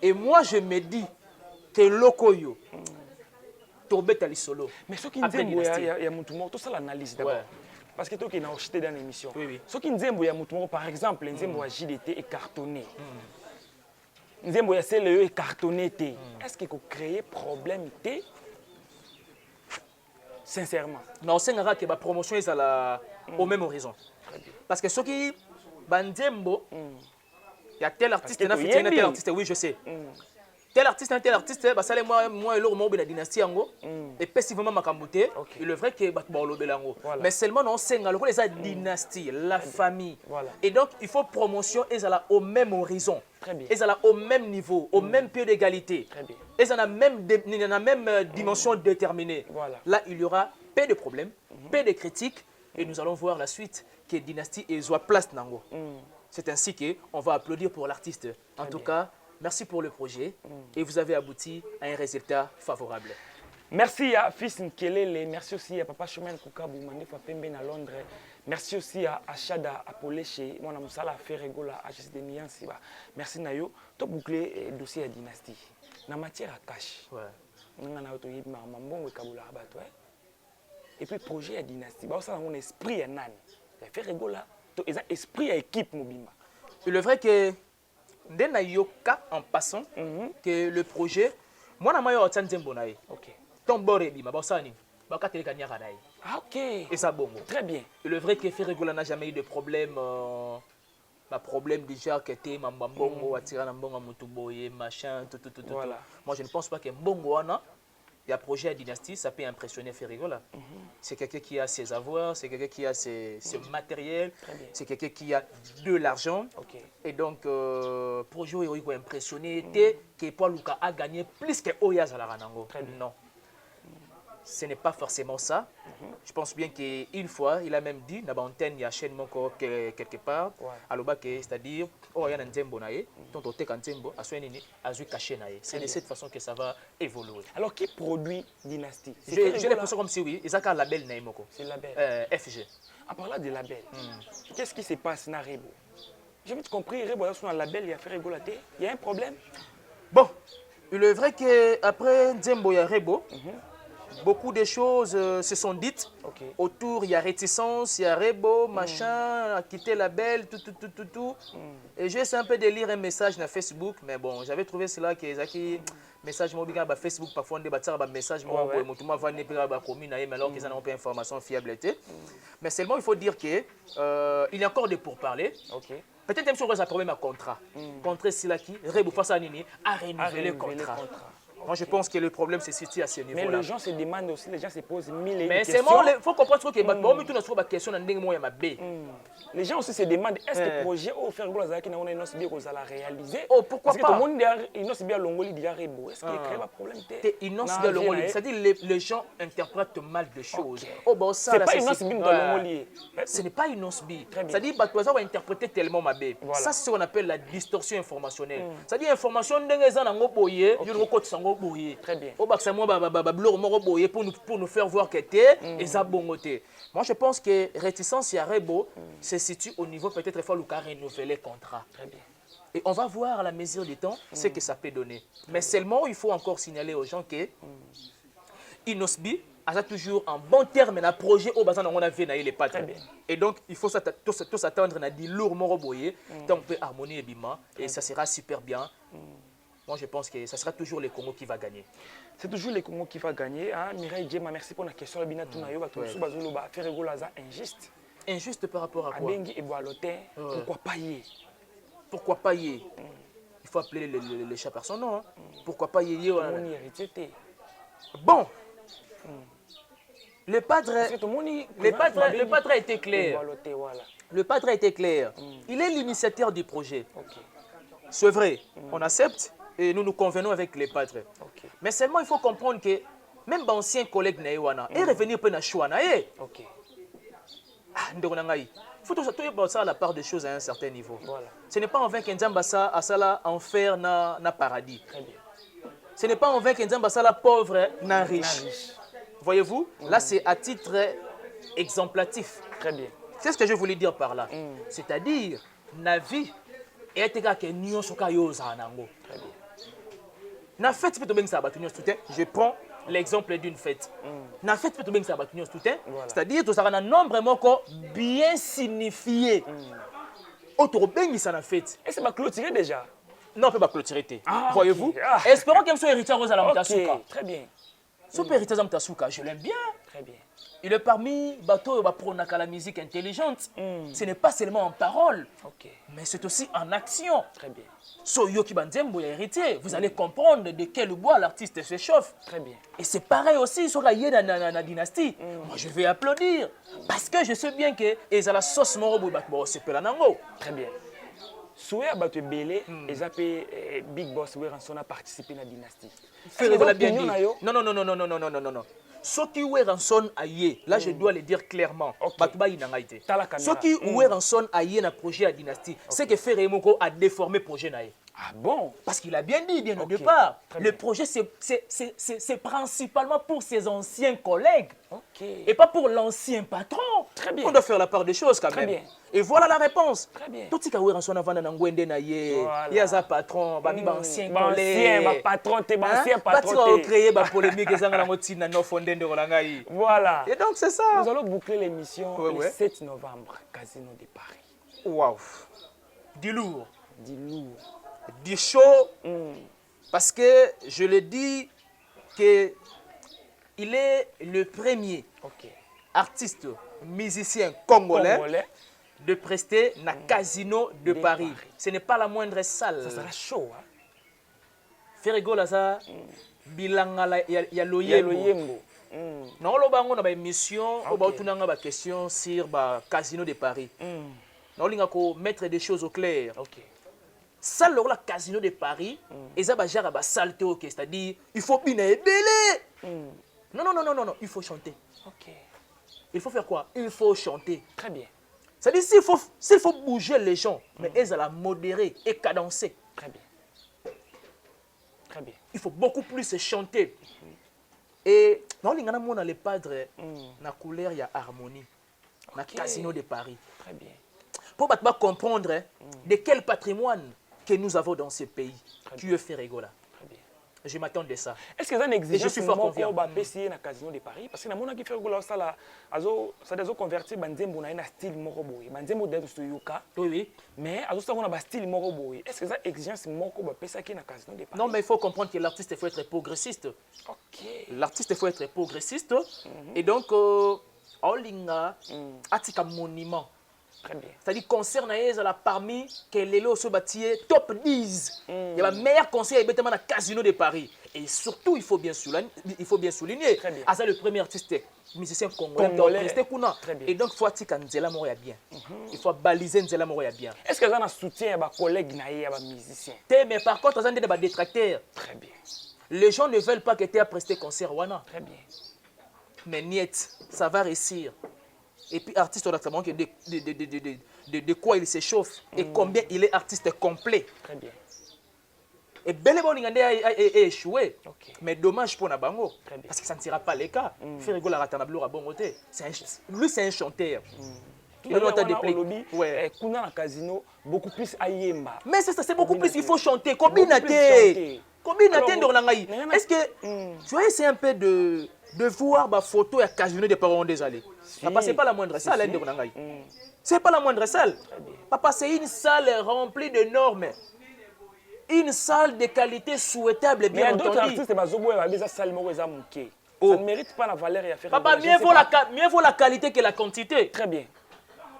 Et moi, je me dis que Lokoyo, Tobet Ali Solo. Mais ce qui dit, il y a tout ça l'analyse d'abord. Parce que toi qui as acheté dans l'émission. Ce qui nous dit, par exemple, nous JDT est cartonné. Nous avons CLE est cartonné. Est-ce qu'il faut créer problème? Sincèrement. Non, c'est que la promotion est au même horizon. Parce que ceux qui bandembo, il y a tel artiste, tel artiste, oui, je sais. Tel artiste, bah ça moi et l'autre la dynastie ango et passivement makambuté. Il est vrai que mais seulement non c'est la dynastie, la famille. Et donc il faut promotion et ça au même horizon. Et ça au même niveau, au même pied d'égalité. Et ça la même dimension déterminée. Là il y aura peu de problèmes, peu de critiques et nous allons voir la suite que dynastie et soit place nango. C'est ainsi que on va applaudir pour l'artiste. En tout cas, merci pour le projet et vous avez abouti à un résultat favorable. Merci à Fils Nkelele, merci aussi à Papa Chomen Koukabou, Mandefa Pembe à Londres. Merci aussi à Achada Apoleche, mon ami Sala Ferregola, HSD Niansiba. Merci Nayo, tu as bouclé le dossier à dynastie. Dans matière à cash, et puis projet à dynastie, ça a un esprit à Nani. Ferregola, tu as un esprit à équipe Mobimba. Il est vrai que Ndena yoka en passant que le projet moi na mayo otsanzembo nae OK ton borebi mabosani bakatele kanyaka nae OK et ça bongo très bien. Il est vrai que Ferregola n'a jamais eu de problème problème déjà que t'es mbongo atira na mbongo mutuboye machin tout. Voilà. Moi je ne pense pas que mbongo wana il y a projet à dynastie, ça peut impressionner Ferrigola. C'est quelqu'un qui a ses avoirs, c'est quelqu'un qui a ses matériel, c'est quelqu'un qui a de l'argent. Et donc, projet il faut impressionner, que Paul Luka a gagné plus que Oyaz à la Ranango. Non. Ce n'est pas forcément ça. Je pense bien qu'une fois, il a même dit, dans l'antenne, il y a chaîne quelque part, c'est-à-dire, il y a un tembo nae, ton toté kan tembo, a soigné a joué caché nae. C'est de cette façon que ça va évoluer. Alors, qui produit Dynastie? J'ai l'impression comme si oui, ils ont un label nae moko. C'est label. FG. En parlant de label, qu'est-ce qui se passe dans Rebo? J'ai vite compris, Rebo est sur un label, il a fait régulater. Il y a un problème? Bon, il est vrai qu'après Nzembo, il y a Rebo. Beaucoup de choses se sont dites. Autour, il y a réticence, il y a Rebo, machin, a quitté la belle, tout. Et j'ai essayé un peu de lire un message sur Facebook, mais bon, j'avais trouvé cela que Zaki, message sur Facebook, parfois on débat un message, mais alors qu'ils n'ont pas d'informations fiables. Mais seulement, il faut dire qu'il y a encore des pourparlers. Peut-être même si on a un problème à contrat. Contrat, c'est là qui, Rebo face à Nini, a renouvelé le contrat. Moi, je pense que le problème se situe à ce niveau-là. Mais les gens se demandent aussi, les gens se posent mille et questions. Mais il faut comprendre que les questions les gens aussi se demandent, est-ce que le projet au faire qui n'a pas réalisé? Oh, pourquoi pas? Parce que tout le monde est bien longoli déjà Rebo. Est-ce qu'il crée un problème? C'est-à-dire les gens interprètent mal de choses. C'est pas une osbi longoli. Ce n'est pas une osbi. C'est-à-dire que tu vas interpréter tellement ma bête. Ça, c'est ce qu'on appelle la distorsion informationnelle. C'est-à-dire l'information Très bien. Pour nous faire voir que t'es et ça bongoté. Moi, je pense que réticence à Rebo se situe au niveau peut-être il faut renouveler le contrat. Très bien. Et on va voir à la mesure du temps ce que ça peut donner. Mais seulement, il faut encore signaler aux gens que Inosbi a toujours un bon terme un projet au bazar on a vu les pattes. Et donc, il faut tous s'attendre à dire lourd moroboyer, tant on peut harmonier bima et ça sera super bien. Moi, je pense que ça sera toujours les Congo qui va gagner. C'est toujours les Congo qui va gagner. Hein? Mireille Djema, merci pour la question. Injuste. Injuste par rapport à quoi? Pourquoi pas y? Pourquoi pas y? Il faut appeler le chat par son nom. Hein? Pourquoi pas y? Bon. Le padre a été clair. Le padre a été clair. Il est l'initiateur du projet. C'est vrai, on accepte. Et nous nous convenons avec les padres. Mais seulement, il faut comprendre que même d'anciens collègues Naïwana, et revenir pour Nachouana. Il faut tout ça à la part des choses à un certain niveau. Ce n'est pas en vain qu'Nzambassa a ça enfer na paradis. Ce n'est pas en vain qu'Nzambassa la pauvre na riche. Voyez-vous, là c'est à titre exemplatif. Très bien. C'est ce que je voulais dire par là. C'est-à-dire, la vie est que nous sommes très bien. Je prends l'exemple d'une fête. C'est-à-dire que ça a un nombre bien signifié. Ça na fête. Et c'est ma clôturé déjà? Non, on peut pas clôturer. Voyez-vous? Espérons qu'elle soit héritier Rosa Lamtasuka. Très bien. Super héritier Lamtasuka, je l'aime bien. Très bien. Il est parmi bateaux pour la musique intelligente. Ce n'est pas seulement en parole, mais c'est aussi en action. Très bien. Soyoki Banzembo est héritier. Vous allez comprendre de quel bois l'artiste se chauffe. Très bien. Et c'est pareil aussi sur la dynastie. Moi, je vais applaudir. Parce que je sais bien que la sauce morobo c'est pas la. Très bien. Souhait à battre Belé, et appelé Big Boss Weranson a participé à la dynastie. Ferez-vous bien dit. Non. Ce qui est rançon aïe, là je dois le dire clairement. Ce qui est rançon aïe dans le projet à dynastie, c'est que Ferré Moko a déformé le projet naïe. Ah bon? Parce qu'il a bien dit, bien au départ, le projet c'est principalement pour ses anciens collègues et pas pour l'ancien patron. Très bien. On doit faire la part des choses quand Très même. Bien. Et voilà la réponse. Très bien. Tout ce qui est rançon avant dans Ngwende naïe, il y a un patron, ancien collègue. Ancien patron, t'es ancien patron. Tu vas créer la polémique et ça va fondé de Rolangaï. Voilà. Et donc c'est ça. Nous allons boucler l'émission le 7 novembre, Casino de Paris. Waouh. Du lourd. Du lourd. Du chaud. Parce que je le dis que il est le premier artiste musicien congolais de prester na Casino de Paris. Ce n'est pas la moindre salle. Ça sera chaud. Hein? Ferrigola ça bilanga ya loyembo. Non lo bango na ba émission o ba tunanga ba question sur ba Casino de Paris. Non linga ko mettre des choses au clair. OK. Salle la Casino de Paris et ça ba jara ba salte OK, c'est-à-dire il faut bien belé. Non, il faut chanter. OK. Il faut faire quoi? Il faut chanter. Très bien. C'est-à-dire s'il faut bouger les gens, mais ils la modérer et cadencer. Très bien. Très bien. Il faut beaucoup plus chanter. Et non, il y a les padres na couleur, il y a harmonie. Na Casino de Paris. Très bien. Pour comprendre de quel patrimoine que nous avons dans ce pays. Tu es Ferrigola. Très bien. Je m'attends de ça. Est-ce que ça existe? Et je suis fort confiant. Na Casino de Paris parce que na mona ki Ferrigola ça là ça des convertir banzembo na style moko boy. Banzembo de yuka. Oui. Mais azo ça na style moko boy. Est-ce que ça exigence moko ba pesa ki na Casino de Paris? Non, mais il faut comprendre que l'artiste faut être progressiste. OK. L'artiste faut être progressiste et donc Olinga atika monument. Très bien. C'est-à-dire concert na parmi que les lots se bâtir top 10. Il y a le meilleur concert à Casino de Paris. Et surtout, il faut bien souligner. Ah, c'est le premier artiste musicien congolais. Et donc, il faut que Nzela Moria bien. Il faut baliser Nzela Moria bien. Est-ce que vous avez un soutien à collègues et musiciens? Mais par contre, vous avez des détracteurs. Très bien. Les gens ne veulent pas que tu aies presté concert. Très bien. Mais niet, ça va réussir. Et puis, artiste, on a de quoi il s'échauffe et combien il est artiste complet. Très bien. Et Belébon a échoué. Okay. Mais dommage pour Nabango. Parce que ça ne sera pas le cas. Ferrigo la ratanablo à bon côté. Lui, c'est un chanteur. Il a des lobby. Ouais. Kuna na Casino, beaucoup plus ayemba. Mais c'est ça, c'est beaucoup plus. Il faut chanter. Combinaté. Combinaté Ndorlangaï. Est-ce que tu as essayé un peu de voir ma photo à Casino des parents des allées? Papa, c'est pas la moindre salle, Ndorlangaï. C'est pas la moindre salle. Papa, c'est une salle remplie de normes. Une salle de qualité souhaitable, bien entendu. Mais d'autres artistes, ça ne mérite pas la valeur et à faire. Papa, mieux vaut la qualité que la quantité. Très bien.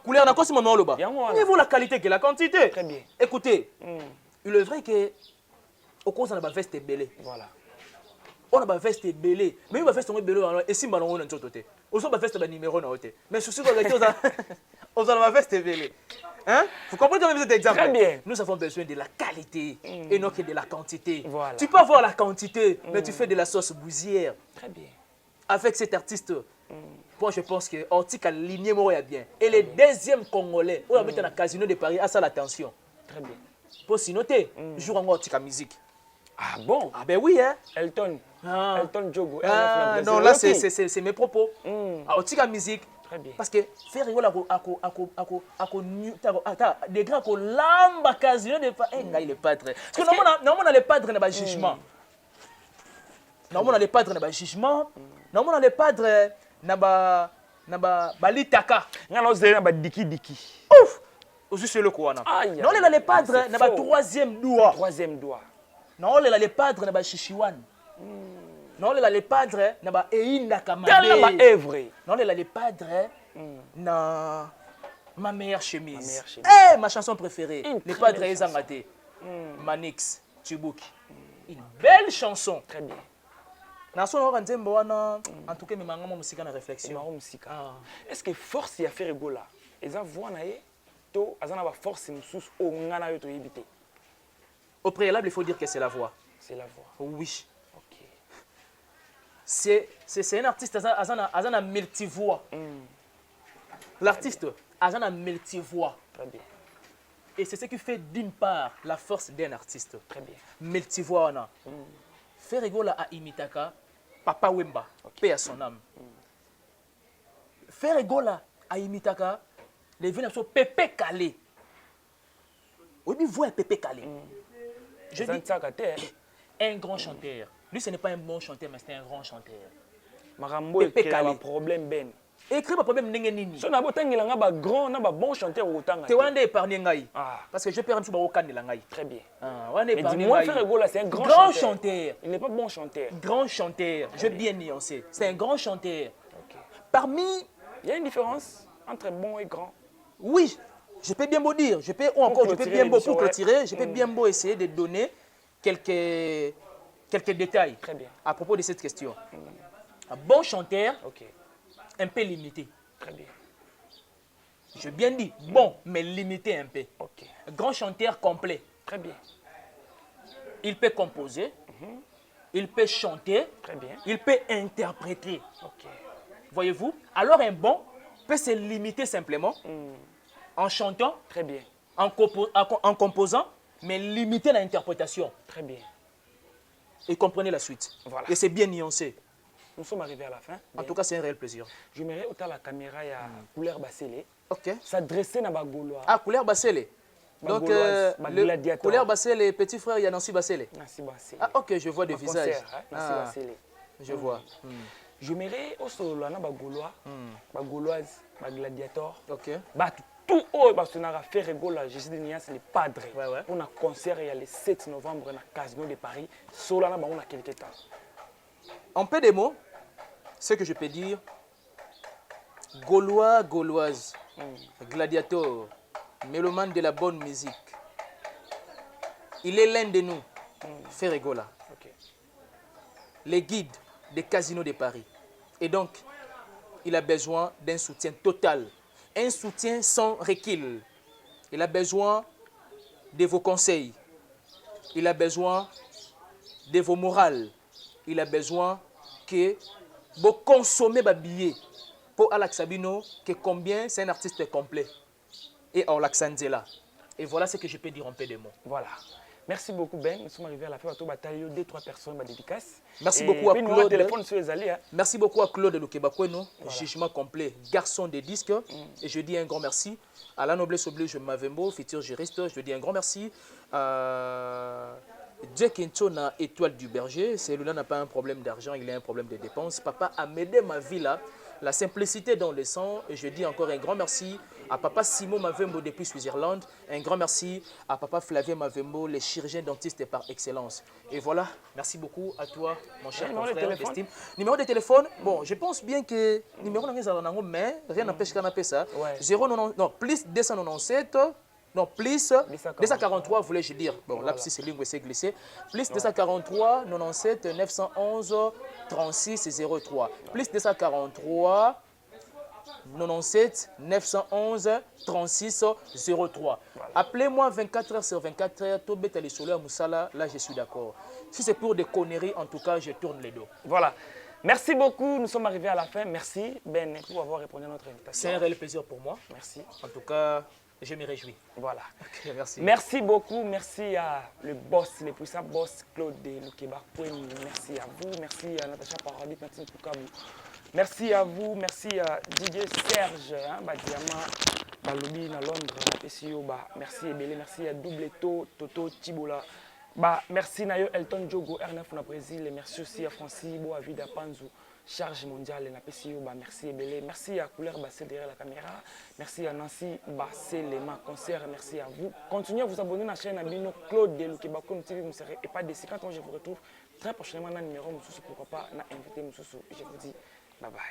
Couleur n'a pas ce moment là-bas. Mieux vaut la qualité que la quantité. Très bien. Écoutez, il est vrai que au cause on a veste belé. Voilà. On a veste belé. Mais on a veste belé et si malon on a tout côté. On a veste numéro na côté. Mais souci qu'on a on a veste belé. Hein? Vous comprenez comment vous êtes exemple? Très bien. Nous avons besoin de la qualité et non que de la quantité. Voilà. Tu peux avoir la quantité, mais tu fais de la sauce bousière. Très bien. Avec cet artiste, moi je pense que Ortic a ligné Moria bien. Et le deuxième Congolais, on a mis dans le Casino de Paris, à ça l'attention. Très bien. Pour s'y noter, joue en Ortic à musique. Ah bon? Ah ben oui, hein? Elton. Elton Jogo. Ah, non, là c'est mes propos. Ortic à musique. Très bien. Parce que faire rigoler des grands qui lamba Casino de Paris, il est pas très. Parce que normalement, on a les padres dans le jugement. Normalement, on a les padres dans le jugement. Normalement, on a les padres dans le litaka. On a les diki. Ouf! Aussi, c'est le quoi. Non, on a les padres dans le troisième doigt. Troisième doigt. Non, on a les padres dans le chichiwan. Non, on a les padres dans le Einda Kamade. Non, on a les padres dans ma meilleure chemise. Eh, ma chanson préférée. Les padres Ezangate. Manix, Tchibuki. Une belle chanson. Très bien. En tout cas, je musique en réflexion. Est-ce que force ya faire gola? Eza voix na ye to azana ba force mususu o ngana yo to éviter. Au préalable, il faut dire que c'est la voix. C'est la voix. Oui. OK. C'est un artiste azana multivoix. L'artiste azana multivoix. Très bien. Et c'est ce qui fait d'une part la force d'un artiste. Très bien. Multivoix na. Ferrigola a imitaka Papa Wemba, paix à son âme. Ferrigola a imitaka les villes sont Pépé Calé. Oui, voix Pépé Calé. Je dis un grand chanteur. Lui, ce n'est pas un bon chanteur, mais c'est un grand chanteur. Marambo est un problème ben. Écrit un problème n'engeni. Si on a un grand, un bon chanteur au temps. Tu vas épargner ngai. Parce que je peux rentrer au canne ngai. Très bien. Mais dis-moi, Ferrigola, c'est un grand chanteur. Il n'est pas bon chanteur. Grand chanteur. Je vais bien nuancer. C'est un grand chanteur. Parmi. Il y a une différence entre bon et grand. Oui, je peux bien beau dire, je peux, ou encore, je peux bien beau pour clôturer, je peux bien beau essayer de donner quelques détails à propos de cette question. Un bon chanteur, un peu limité. Très bien. Je bien dit, bon, mais limité un peu. Un grand chanteur complet. Très bien. Il peut composer, il peut chanter, très bien. Il peut interpréter. Voyez-vous? Alors un bon peut se limiter simplement en chantant, très bien. En composant, mais limiter l'interprétation. Très bien. Et comprenez la suite. Voilà. Et c'est bien nuancé. Nous sommes arrivés à la fin. En tout cas, c'est un réel plaisir. Je mets autant la caméra, il y a couleur Bassélé. Ok. S'adresser à Bagoulois. Ah, couleur Bassélé. Donc, le couleur Bassélé, petit frère, il y a Nancy Bassélé. Nancy Bassélé. Ah, ok, je vois des visages. Nancy Bassélé. Je vois. Je mets au solo, Bagoulois, Bagouloise, Gladiator. Ok. Tout haut, parce qu'on a fait rigoler, je suis de Nias, les padres. Ouais. On a un concert il y a le 7 novembre dans le Casino de Paris. Solo, on a quelques temps. En peu de mots, ce que je peux dire, Gaulois, Gauloise, Gladiator, mélomane de la bonne musique. Il est l'un de nous, Ferregola, les guides des casinos de Paris. Et donc, il a besoin d'un soutien total, un soutien sans recul. Il a besoin de vos conseils, il a besoin de vos morales, il a besoin que vous consommez des billets pour Alex Sabino, que combien c'est un artiste complet. Et Olaxanzela. Et voilà ce que je peux dire en peu de mots. Voilà. Merci beaucoup Ben. Nous sommes arrivés à la fin de bataille. 2-3 personnes ma dédicace. Merci beaucoup à Claude. Téléphone sur les alliés, hein. Merci beaucoup à Claude Lukebakweno, jugement complet, garçon des disques. Et je dis un grand merci à la noblesse oblige Mavembo, futur juriste. Je dis un grand merci à Jack Kinchona, étoile du berger. Celui-là n'a pas un problème d'argent, il a un problème de dépenses. Papa a m'aidé ma vie là. La simplicité dans le sang. Et je dis encore un grand merci à papa Simon Mavembo depuis Switzerland. Un grand merci à papa Flavien Mavembo, le chirurgien dentiste par excellence. Et voilà, merci beaucoup à toi, mon cher confrère d'estime. Numéro de téléphone, bon, je pense bien que numéro de mais rien n'empêche qu'on appelle ça. 090, non, plus 297. Non, plus 243, voulais-je dire. Bon, là, c'est ligne c'est glissé. Plus 243, 97, 911, 36, 03. Plus 243, 97, 911, 36, 03. Appelez-moi 24 heures sur 24 heures. Tobet les solaires Moussala, là, je suis d'accord. Si c'est pour des conneries, en tout cas, je tourne les dos. Voilà. Merci beaucoup. Nous sommes arrivés à la fin. Merci, Ben, pour avoir répondu à notre invitation. C'est un réel plaisir pour moi. Merci. En tout cas, je me réjouis. Voilà. Okay, merci. Merci beaucoup. Merci à le boss, le puissant boss Claude Lukebakweno. Merci à vous. Merci à Natacha Paradis, Martine Poukabou. Merci à vous. Merci à DJ Serge, Diamant, Balobi, à Londres, merci Ebele. Merci à Doubleto, Toto, Tibola. Merci Nayo, Elton Diogo, R9 na Brésil. Merci aussi à Francis Bo, à Vida Panzou. Charge mondiale, merci Ebele. Merci à Couleur Bassé derrière la caméra. Merci à Nancy Bassé, les mains concert. Merci à vous. Continuez à vous abonner à la chaîne Abino Claude de Lukebakweno TV. Vous ne serez pas déçus. Quand je vous retrouve très prochainement dans le numéro, pourquoi pas, invité, je vous dis bye bye.